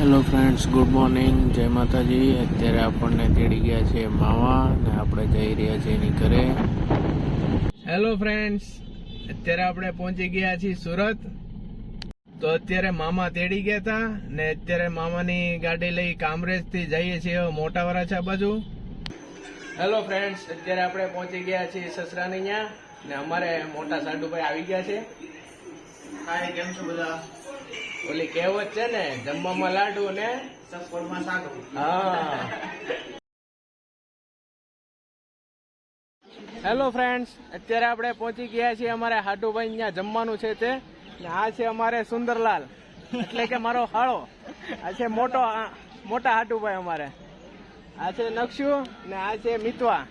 Hello friends, good morning, જય માતાજી. અત્યારે આપણને તેડી ગયા છે માવા ને આપણે જઈ રહ્યા છીએ એની ઘરે. હેલો ફ્રેન્ડ્સ, અત્યારે આપણે પહોંચી ગયા છીએ સુરત. તો અત્યારે મામા તેડી ગયા હતા ને અત્યારે મામાની ગાડી લઈ કામરેજ થી જઈએ છીએ મોટા વરાછા બાજુ. હેલો ફ્રેન્ડ્સ, અત્યારે આપણે પહોંચી ગયા છીએ સસરાની ત્યાં ને અમારે મોટા સાડુભાઈ આવી ગયા છે. હાય, કેમ છો બધા? ઓલી કહેવત છે ને, જમવામાં લાડુ ને સફરમાં સાડુ. હા. હેલો ફ્રેન્ડ્સ, અત્યારે આપણે પહોંચી ગયા છીએ અમારે હાડુભાઈ ત્યાં જમવાનું છે તે. ને આ છે અમારે સુંદરલાલ, એટલે કે મારો હાળો. આ છે મોટા હાડુભાઈ અમારે. આ છે નક્ષુ ને આ છે મિતવા.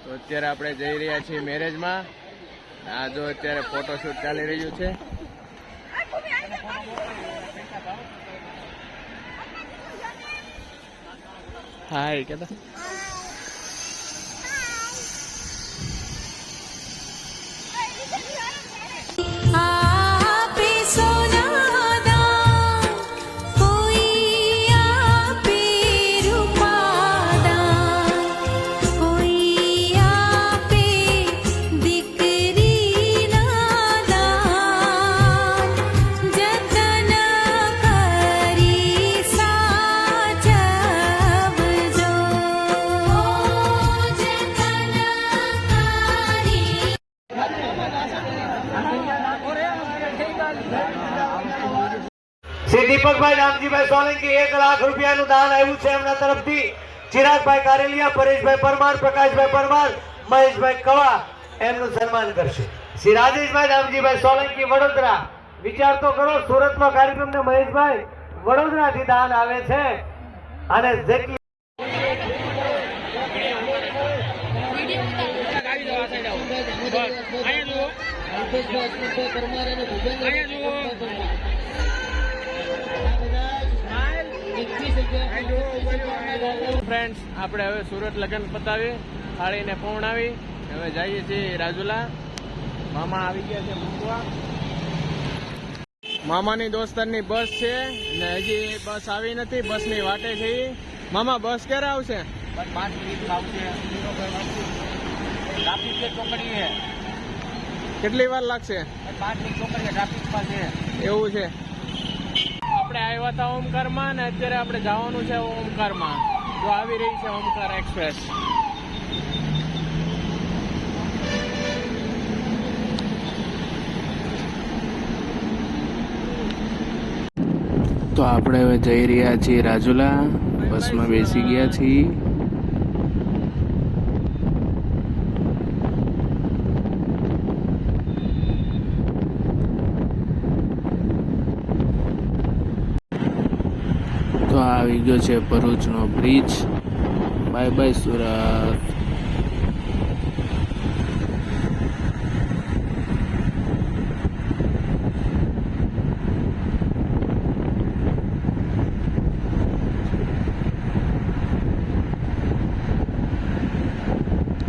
તો અત્યારે આપણે જઈ રહ્યા છીએ મેરેજમાં. આ જો અત્યારે ફોટોશૂટ ચાલી રહ્યું છે. હાય કેતા શ્રી દીપકભાઈ રામજીભાઈ સોલંકી 1 લાખ રૂપિયાનું દાન આવ્યું છે એમના તરફથી. ચિરાગભાઈ કારેલિયા, પરેશભાઈ પરમાર, પ્રકાશભાઈ પરમાર, મહેશભાઈ કવા એમનું સન્માન કરશે. શ્રી રાજેશભાઈ રામજીભાઈ સોલંકી વડોદરા. વિચાર તો કરો, સુરતમાં કાર્યક્રમ ને મહેશભાઈ વડોદરાથી દાન આવે છે. અને જેટલી ફ્રેન્ડ્સ, આપણે હવે સુરત લગ્ન પતાવી થાળીને પહોંચાવી હવે જઈએ છીએ રાજુલા. મામા આવી ગયા છે મૂકવા. મામાની દોસ્તારની બસ છે ને હજી બસ આવી નથી, બસની વાટે છે. મામા બસ ક્યારે આવશે? 5 મિનિટ આવશે. ટ્રાફિક ચોકડી છે. કેટલી વાર લાગશે? 5 મિનિટ ચોકડી ટ્રાફિક પાસે. એવું છે. આપણે આવ્યા હતા ઓમકારમાં ને અત્યારે આપણે જવાનું છે ઓમકારમાં. જો આવી રહી છે ઓમકાર એક્સપ્રેસ. તો આપણે હવે જઈ રહ્યા છીએ રાજુલા. બસમાં બેસી ગયા છીએ. તો આવી ગયો છે ભરૂચનો બ્રિજ. Bye bye Surat.